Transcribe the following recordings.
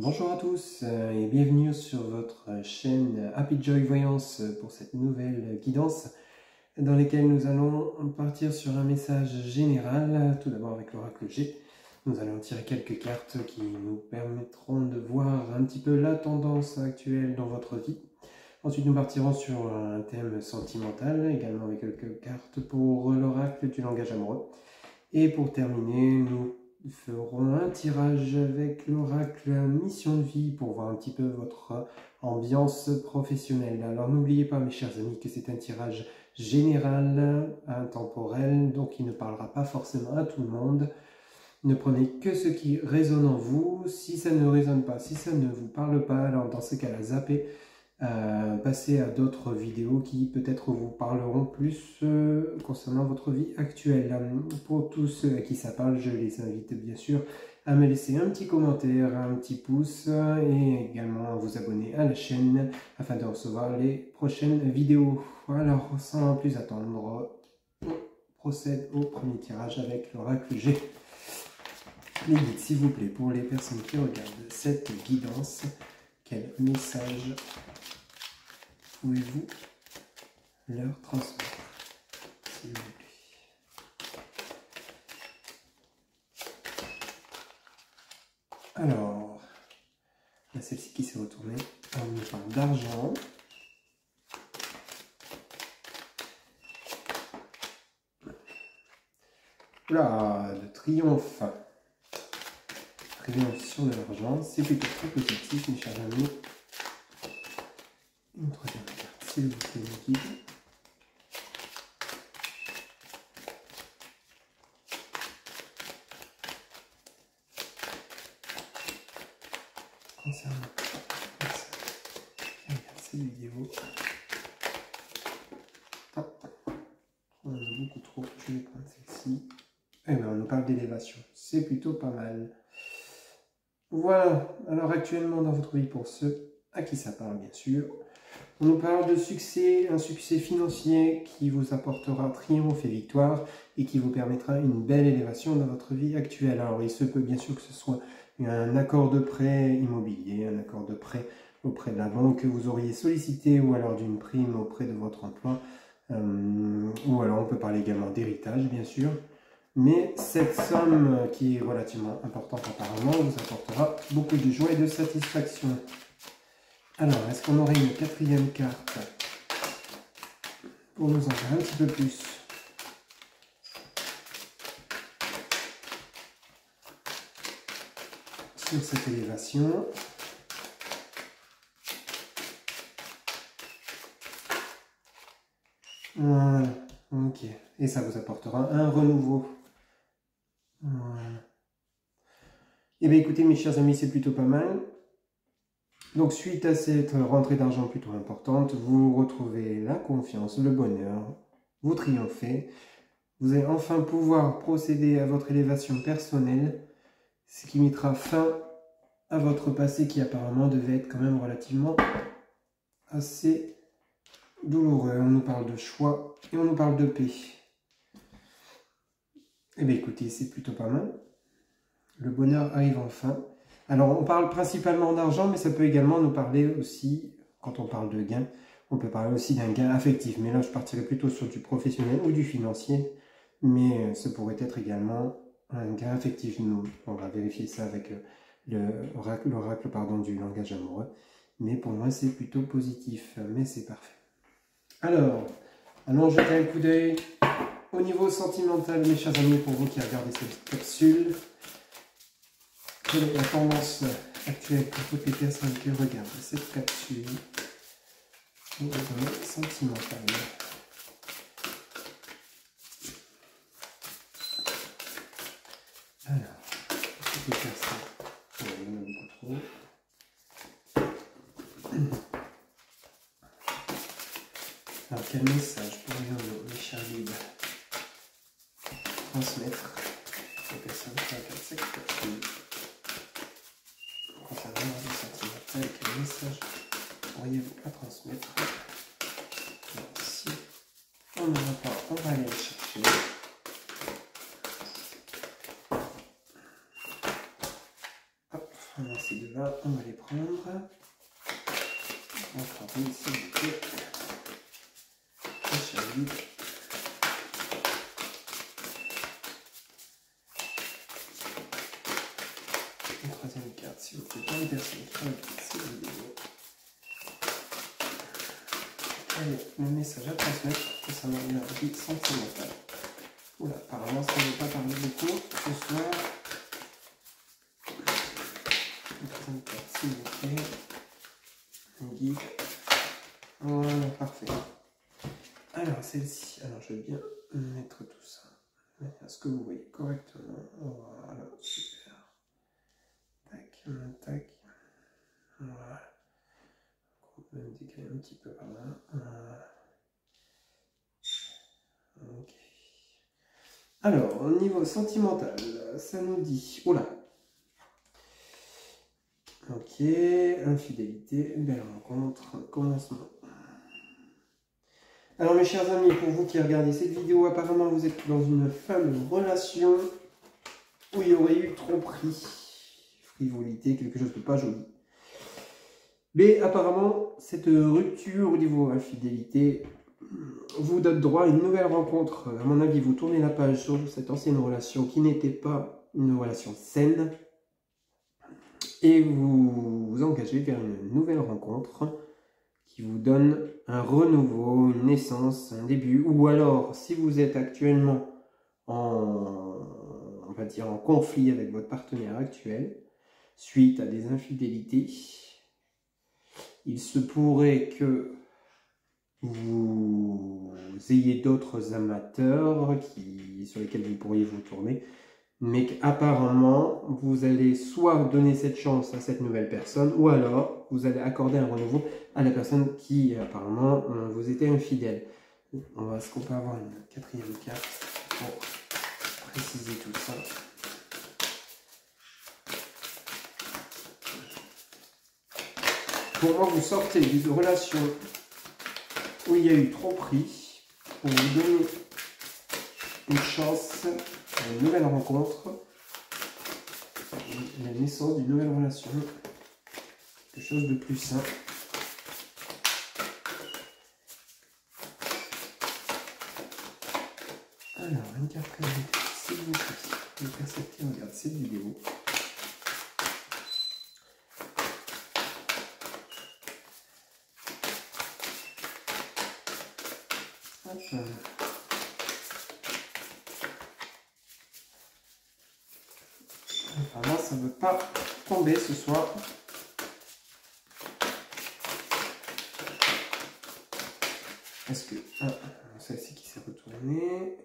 Bonjour à tous et bienvenue sur votre chaîne Happy Joy Voyance pour cette nouvelle guidance dans laquelle nous allons partir sur un message général. Tout d'abord avec l'oracle G, nous allons tirer quelques cartes qui nous permettront de voir un petit peu la tendance actuelle dans votre vie. Ensuite nous partirons sur un thème sentimental, également avec quelques cartes pour l'oracle du langage amoureux. Et pour terminer, nous ferons un tirage avec l'oracle mission de vie pour voir un petit peu votre ambiance professionnelle. Alors n'oubliez pas mes chers amis que c'est un tirage général, intemporel, donc il ne parlera pas forcément à tout le monde. Ne prenez que ce qui résonne en vous. Si ça ne résonne pas, si ça ne vous parle pas, alors dans ce cas-là, zappez. Passer à d'autres vidéos qui peut-être vous parleront plus concernant votre vie actuelle. Pour tous ceux à qui ça parle, je les invite bien sûr à me laisser un petit commentaire, un petit pouce et également à vous abonner à la chaîne afin de recevoir les prochaines vidéos. Alors sans plus attendre, on procède au premier tirage avec l'oracle G. Les guides s'il vous plaît pour les personnes qui regardent cette guidance, quel message pouvez-vous leur transmettre, s'il vous plaît? Alors, là, celle-ci qui s'est retournée, on nous parle d'argent. Là, de triomphe. Triomphe sur de l'argent, c'est plutôt très positif, mes chers amis. Une troisième carte, s'il vous plaît, mes guides. Concernant qui regarde cette vidéo. Ah, on en a beaucoup trop, je vais prendre celle-ci. Eh bien, on nous parle d'élévation, c'est plutôt pas mal. Voilà, alors actuellement dans votre vie, pour ceux à qui ça parle, bien sûr, on nous parle de succès, un succès financier qui vous apportera triomphe et victoire et qui vous permettra une belle élévation dans votre vie actuelle. Alors il se peut bien sûr que ce soit un accord de prêt immobilier, un accord de prêt auprès de la banque que vous auriez sollicité ou alors d'une prime auprès de votre emploi. Ou alors on peut parler également d'héritage bien sûr. Mais cette somme qui est relativement importante apparemment vous apportera beaucoup de joie et de satisfaction. Alors, est-ce qu'on aurait une quatrième carte pour nous en dire un petit peu plus? Sur cette élévation. Voilà, ok. Et ça vous apportera un renouveau. Voilà. Eh bien écoutez mes chers amis, c'est plutôt pas mal. Donc suite à cette rentrée d'argent plutôt importante, vous retrouvez la confiance, le bonheur, vous triomphez, vous allez enfin pouvoir procéder à votre élévation personnelle, ce qui mettra fin à votre passé qui apparemment devait être quand même relativement assez douloureux. On nous parle de choix et on nous parle de paix. Eh bien écoutez, c'est plutôt pas mal. Le bonheur arrive enfin. Alors, on parle principalement d'argent, mais ça peut également nous parler aussi, quand on parle de gain, on peut parler aussi d'un gain affectif. Mais là, je partirais plutôt sur du professionnel ou du financier. Mais ça pourrait être également un gain affectif. On va vérifier ça avec l'oracle du langage amoureux. Mais pour moi, c'est plutôt positif. Mais c'est parfait. Alors, allons jeter un coup d'œil au niveau sentimental, mes chers amis, pour vous qui regardez cette capsule. Quelle est la tendance actuelle pour toutes les personnes qui regardent cette capsule au niveau sentimental? Alors, toutes les personnes, il y en a beaucoup trop. Alors, quel message pourrions-nous, mes chers guides, transmettre aux personnes qui regardent cette capsule? Concernant le sentimental, quel message pourriez-vous à transmettre? Alors, si on n'en a pas, on va aller le chercher. Hop, On a ces deux-là, on va les prendre. Encore une, s'il vous plaît. Une troisième carte, s'il vous plaît. Pour les personnes qui regardent cette vidéo. Allez, le message à transmettre concernant leur vie sentimentale. Oula, apparemment ça ne veut pas parler beaucoup ce soir. Une troisième carte, s'il vous plaît. Un guide. Voilà, parfait. Alors, celle-ci, alors je vais bien mettre tout ça. Est-ce que vous voyez correctement? Voilà, super. Tac, tac. Voilà. On peut même décaler un petit peu par là. Voilà. Ok. Alors, au niveau sentimental, ça nous dit... Oula. Ok, infidélité, belle rencontre, commencement. Alors mes chers amis, pour vous qui regardez cette vidéo, apparemment vous êtes dans une fameuse relation où il y aurait eu tromperie, frivolité, quelque chose de pas joli. Mais apparemment, cette rupture au niveau infidélité vous donne droit à une nouvelle rencontre. À mon avis, vous tournez la page sur cette ancienne relation qui n'était pas une relation saine et vous vous engagez vers une nouvelle rencontre qui vous donne un renouveau, une naissance, un début, ou alors si vous êtes actuellement on va dire en conflit avec votre partenaire actuel, suite à des infidélités, il se pourrait que vous ayez d'autres amateurs sur lesquels vous pourriez vous tourner, mais qu'apparemment, vous allez soit donner cette chance à cette nouvelle personne, ou alors vous allez accorder un renouveau à la personne qui, apparemment, vous était infidèle. Est-ce qu'on peut avoir une quatrième carte pour préciser tout ça? Pour moi, vous sortez d'une relation où il y a eu tromperie, pour vous donner une chance à une nouvelle rencontre, la naissance d'une nouvelle relation, quelque chose de plus sain. Alors, une carte prévue, s'il vous plaît, les personnes qui regardent cette vidéo. Hop. Enfin, là, ça ne veut pas tomber ce soir. Est-ce que... Ah, celle-ci qui s'est retournée.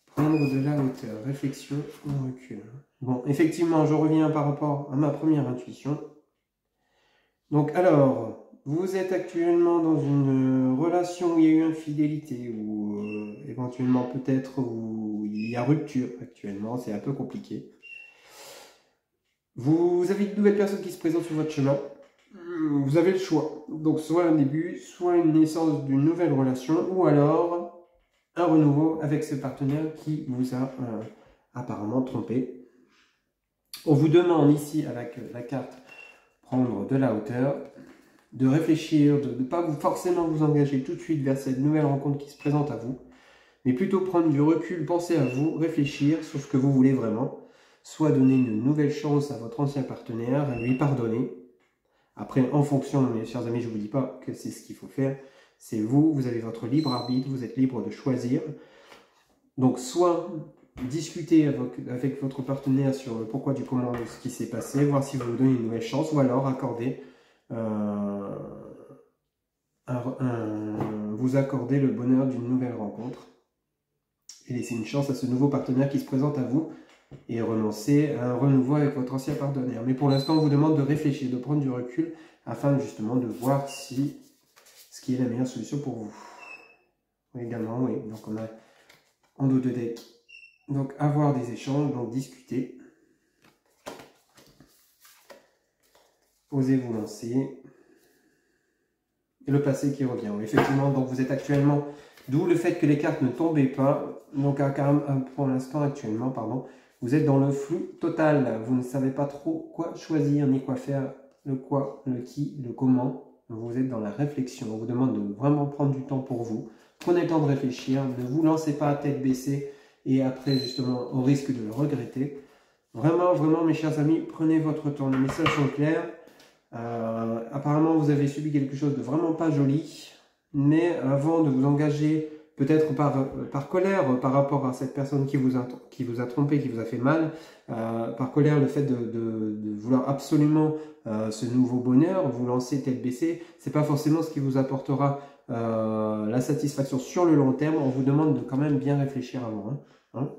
Prendre de la hauteur, réflexion ou recul. Bon, effectivement, je reviens par rapport à ma première intuition. Donc, alors, vous êtes actuellement dans une relation où il y a eu infidélité ou éventuellement peut-être où il y a rupture actuellement, c'est un peu compliqué. Vous avez une nouvelle personne qui se présente sur votre chemin. Vous avez le choix. Donc, soit un début, soit une naissance d'une nouvelle relation, ou alors un renouveau avec ce partenaire qui vous a apparemment trompé. On vous demande ici, avec la carte, prendre de la hauteur, de réfléchir, de ne pas forcément vous engager tout de suite vers cette nouvelle rencontre qui se présente à vous, mais plutôt prendre du recul, penser à vous, réfléchir sur ce que vous voulez vraiment, soit donner une nouvelle chance à votre ancien partenaire, lui pardonner. Après, en fonction, mes chers amis, je ne vous dis pas que c'est ce qu'il faut faire, c'est vous, vous avez votre libre arbitre, vous êtes libre de choisir. Donc, soit discuter avec votre partenaire sur le pourquoi du comment de ce qui s'est passé, voir si vous vous donnez une nouvelle chance, ou alors accorder vous accorder le bonheur d'une nouvelle rencontre et laisser une chance à ce nouveau partenaire qui se présente à vous et renoncer à un renouveau avec votre ancien partenaire. Mais pour l'instant, on vous demande de réfléchir, de prendre du recul afin justement de voir si ce qui est la meilleure solution pour vous. Oui, également, oui. Donc on a en dos de deck. Donc avoir des échanges, donc discuter. Osez vous lancer. Et le passé qui revient. Oui, effectivement, donc vous êtes actuellement, d'où le fait que les cartes ne tombaient pas. Donc pour l'instant, actuellement, pardon, Vous êtes dans le flou total. Vous ne savez pas trop quoi choisir ni quoi faire, le quoi, le qui, le comment. Vous êtes dans la réflexion. On vous demande de vraiment prendre du temps pour vous. Prenez le temps de réfléchir. Ne vous lancez pas à tête baissée et après, justement, au risque de le regretter. Vraiment, vraiment, mes chers amis, prenez votre temps. Les messages sont clairs. Apparemment, vous avez subi quelque chose de vraiment pas joli. Mais avant de vous engager, peut-être par colère par rapport à cette personne qui vous a trompé, qui vous a fait mal, par colère, le fait de vouloir absolument ce nouveau bonheur, vous lancer tête baissée, c'est pas forcément ce qui vous apportera la satisfaction sur le long terme. On vous demande de quand même bien réfléchir avant. Hein.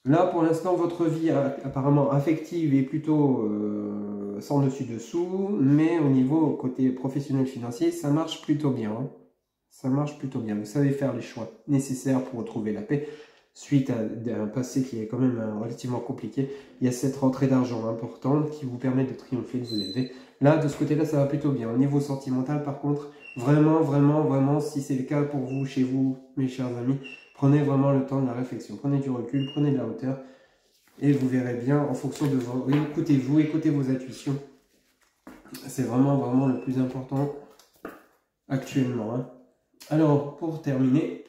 Là, pour l'instant, votre vie apparemment affective est plutôt sans dessus-dessous, mais au niveau côté professionnel financier, ça marche plutôt bien. Hein. Ça marche plutôt bien. Vous savez faire les choix nécessaires pour retrouver la paix. Suite à un passé qui est quand même relativement compliqué, il y a cette rentrée d'argent importante qui vous permet de triompher, de vous élever. Là, de ce côté-là, ça va plutôt bien. Au niveau sentimental, par contre, vraiment, vraiment, vraiment, si c'est le cas pour vous, chez vous, mes chers amis, prenez vraiment le temps de la réflexion. Prenez du recul, prenez de la hauteur. Et vous verrez bien, en fonction de vos... Écoutez-vous, écoutez vos intuitions. C'est vraiment, vraiment le plus important actuellement. Hein. Alors, pour terminer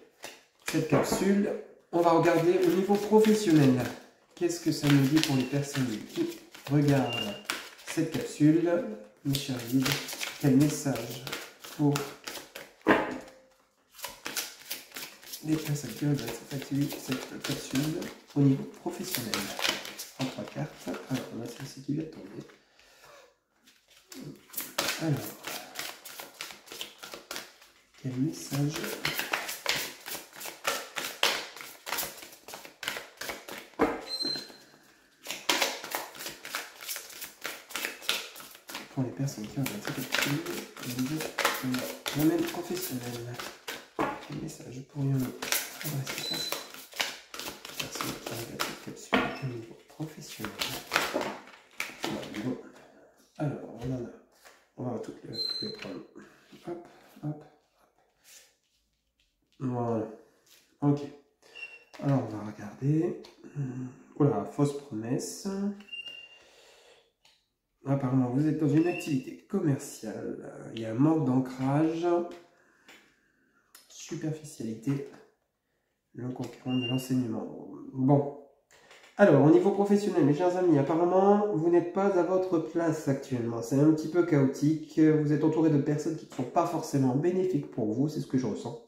cette capsule, on va regarder au niveau professionnel. Qu'est-ce que ça nous dit pour les personnes qui regardent cette capsule? Mes chers guides, quel message pour les personnes qui regardent cette capsule au niveau professionnel? En 3 cartes. Alors, on a celle-ci qui vient de tomber. Alors, quel message pour les personnes qui regardent cette capsule au niveau de la domaine professionnel? Quel message pourrions-nous adresser à ces personnes qui regardent cette capsule au niveau professionnel? Bon. Alors, on va toutes les prendre. Hop, hop. Voilà. Ok. Alors, on va regarder. Voilà, fausse promesse. Apparemment, vous êtes dans une activité commerciale. Il y a un manque d'ancrage. Superficialité. Le conquérant de l'enseignement. Bon. Alors, au niveau professionnel, mes chers amis, apparemment, vous n'êtes pas à votre place actuellement. C'est un petit peu chaotique. Vous êtes entouré de personnes qui ne sont pas forcément bénéfiques pour vous. C'est ce que je ressens.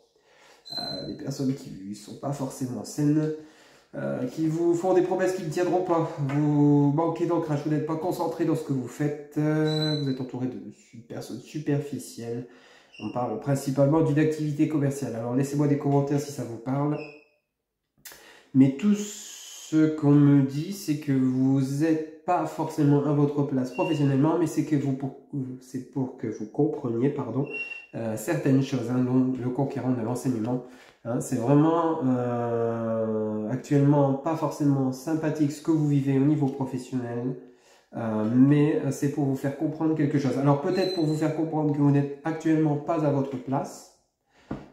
Des personnes qui ne sont pas forcément saines, qui vous font des promesses qui ne tiendront pas. Vous manquez d'ancrage, vous n'êtes pas concentré dans ce que vous faites. Vous êtes entouré de personnes superficielles. On parle principalement d'une activité commerciale. Alors, laissez-moi des commentaires si ça vous parle. Mais tout ce qu'on me dit, c'est que vous n'êtes pas forcément à votre place professionnellement, mais c'est pour que vous compreniez, pardon, certaines choses, hein, dont le conquérant de l'enseignement. Hein, c'est vraiment actuellement pas forcément sympathique ce que vous vivez au niveau professionnel, mais c'est pour vous faire comprendre quelque chose. Alors peut-être pour vous faire comprendre que vous n'êtes actuellement pas à votre place.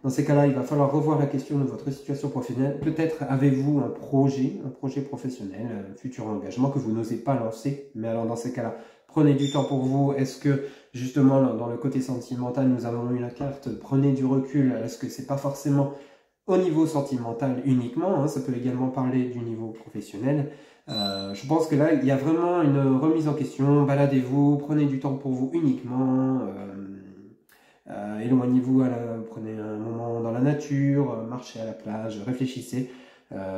Dans ces cas-là, il va falloir revoir la question de votre situation professionnelle. Peut-être avez-vous un projet professionnel, un futur engagement que vous n'osez pas lancer. Mais alors dans ces cas-là, prenez du temps pour vous. Est-ce que justement dans le côté sentimental, nous avons eu la carte, prenez du recul. Est-ce que c'est pas forcément au niveau sentimental uniquement, hein, ça peut également parler du niveau professionnel. Je pense que là, il y a vraiment une remise en question. Baladez-vous, prenez du temps pour vous uniquement. Éloignez-vous, prenez un moment dans la nature, marchez à la plage, réfléchissez,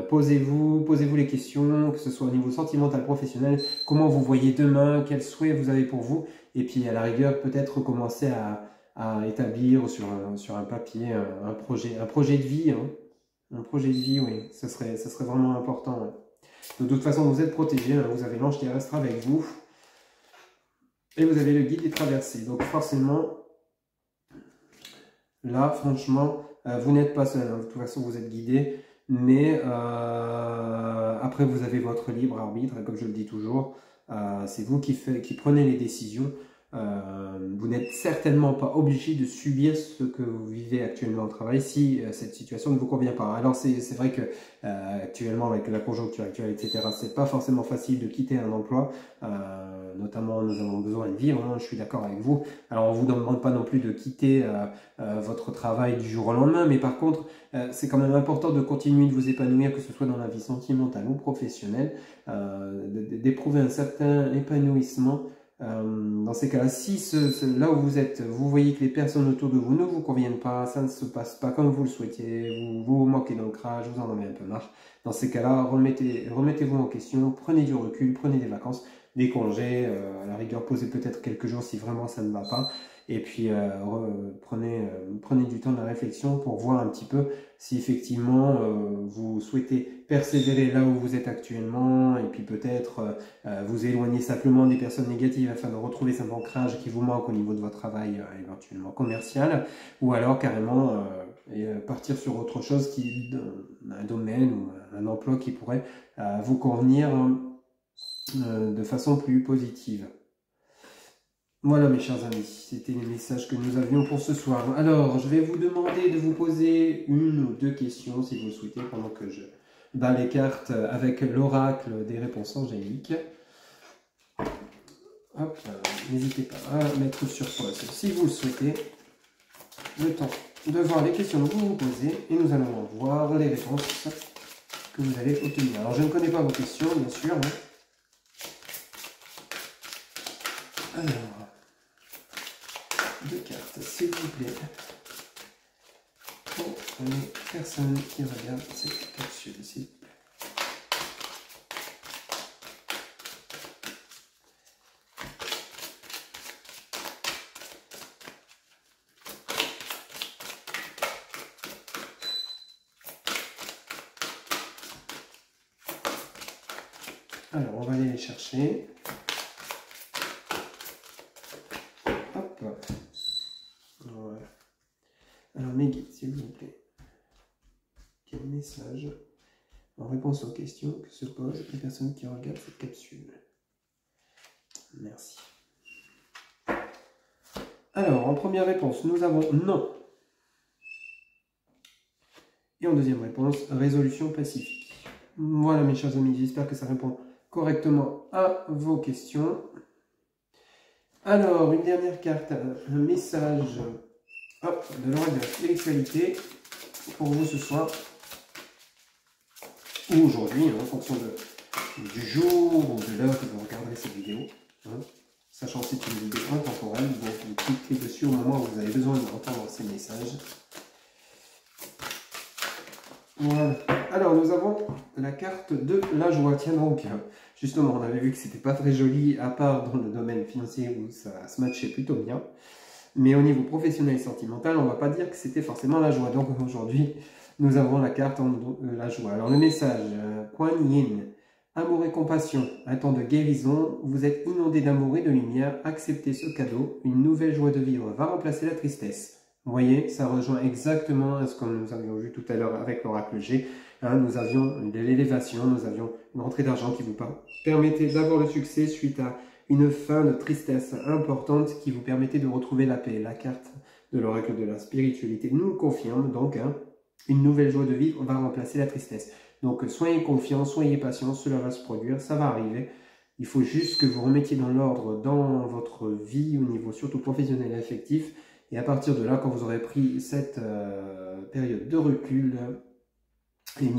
posez-vous les questions, que ce soit au niveau sentimental, professionnel, comment vous voyez demain, quels souhaits vous avez pour vous, et puis à la rigueur peut-être commencer à établir sur un papier un projet de vie, hein. Un projet de vie, oui, ça serait vraiment important. Ouais. De toute façon, vous êtes protégé, hein, vous avez l'ange terrestre avec vous, et vous avez le guide des traversées, donc forcément. Là, franchement, vous n'êtes pas seul. Hein. De toute façon, vous êtes guidé. Mais après, vous avez votre libre arbitre, comme je le dis toujours. C'est vous qui prenez les décisions. vous n'êtes certainement pas obligé de subir ce que vous vivez actuellement au travail si cette situation ne vous convient pas. Alors c'est vrai que actuellement avec la conjoncture actuelle, etc., c'est pas forcément facile de quitter un emploi. Notamment, nous avons besoin de vivre, hein, je suis d'accord avec vous. Alors on vous demande pas non plus de quitter votre travail du jour au lendemain, mais par contre, c'est quand même important de continuer de vous épanouir, que ce soit dans la vie sentimentale ou professionnelle, d'éprouver un certain épanouissement. Dans ces cas-là, si là où vous êtes, vous voyez que les personnes autour de vous ne vous conviennent pas, ça ne se passe pas comme vous le souhaitiez, vous manquez d'ancrage, vous en avez un peu marre, dans ces cas-là, remettez-vous en question, prenez du recul, prenez des vacances, des congés, à la rigueur, posez peut-être quelques jours si vraiment ça ne va pas, et puis prenez du temps de la réflexion pour voir un petit peu si effectivement vous souhaitez persévérer là où vous êtes actuellement, et puis peut-être vous éloigner simplement des personnes négatives afin de retrouver cet ancrage qui vous manque au niveau de votre travail éventuellement commercial, ou alors carrément partir sur autre chose, un domaine ou un emploi qui pourrait vous convenir de façon plus positive. Voilà mes chers amis, c'était les messages que nous avions pour ce soir. Alors, je vais vous demander de vous poser une ou deux questions si vous le souhaitez pendant que je bats les cartes avec l'oracle des réponses angéliques. Hop, n'hésitez pas à mettre sur pause si vous le souhaitez. Le temps de voir les questions que vous vous posez et nous allons voir les réponses que vous allez obtenir. Alors, je ne connais pas vos questions, bien sûr. Hein. Alors, deux cartes, s'il vous plaît, pour les personnes qui regardent cette capsule, s'il vous plaît. Alors, on va aller les chercher. Hop. Voilà. Alors, mes guides, s'il vous plaît. Quel message en réponse aux questions que se posent les personnes qui regardent cette capsule? Merci. Alors, en première réponse, nous avons non. Et en deuxième réponse, résolution pacifique. Voilà, mes chers amis, j'espère que ça répond correctement à vos questions. Alors, une dernière carte, un message de l'oracle de la spiritualité pour vous ce soir, ou aujourd'hui, en fonction du jour ou de l'heure que vous regarderez cette vidéo. Sachant que c'est une vidéo intemporelle, donc vous cliquez dessus au moment où vous avez besoin d'entendre ces messages. Voilà. Alors, nous avons la carte de la joie. Tiens donc, justement, on avait vu que c'était pas très joli, à part dans le domaine financier où ça se matchait plutôt bien. Mais au niveau professionnel et sentimental, on ne va pas dire que c'était forcément la joie. Donc aujourd'hui, nous avons la carte la joie. Alors le message, Kuan Yin, amour et compassion, un temps de guérison, vous êtes inondé d'amour et de lumière, acceptez ce cadeau, une nouvelle joie de vivre va remplacer la tristesse. Vous voyez, ça rejoint exactement ce que nous avions vu tout à l'heure avec l'oracle G. Nous avions de l'élévation, nous avions une rentrée d'argent qui vous permettait d'avoir le succès suite à une fin de tristesse importante qui vous permettait de retrouver la paix. La carte de l'oracle de la spiritualité nous le confirme, donc une nouvelle joie de vivre va remplacer la tristesse. Donc soyez confiants, soyez patients, cela va se produire, ça va arriver. Il faut juste que vous remettiez dans l'ordre dans votre vie, au niveau surtout professionnel et affectif. Et à partir de là, quand vous aurez pris cette période de recul et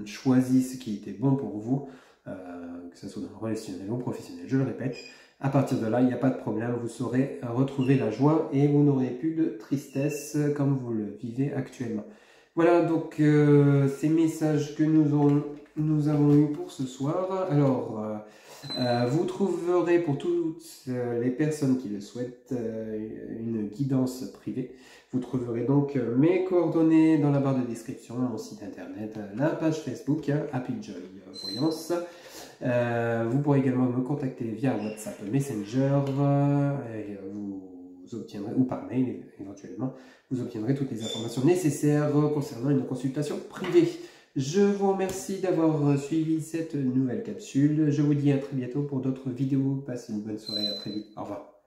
choisi ce qui était bon pour vous, que ce soit dans le relationnel ou professionnel, je le répète, à partir de là, il n'y a pas de problème, vous saurez retrouver la joie et vous n'aurez plus de tristesse comme vous le vivez actuellement. Voilà donc ces messages que nous avons eus pour ce soir. Alors, vous trouverez pour toutes les personnes qui le souhaitent une guidance privée. Vous trouverez donc mes coordonnées dans la barre de description, mon site internet, la page Facebook, Happy Joy Voyance. Vous pourrez également me contacter via WhatsApp Messenger et vous obtiendrez, ou par mail éventuellement, vous obtiendrez toutes les informations nécessaires concernant une consultation privée. Je vous remercie d'avoir suivi cette nouvelle capsule. Je vous dis à très bientôt pour d'autres vidéos. Passez une bonne soirée, à très vite. Au revoir.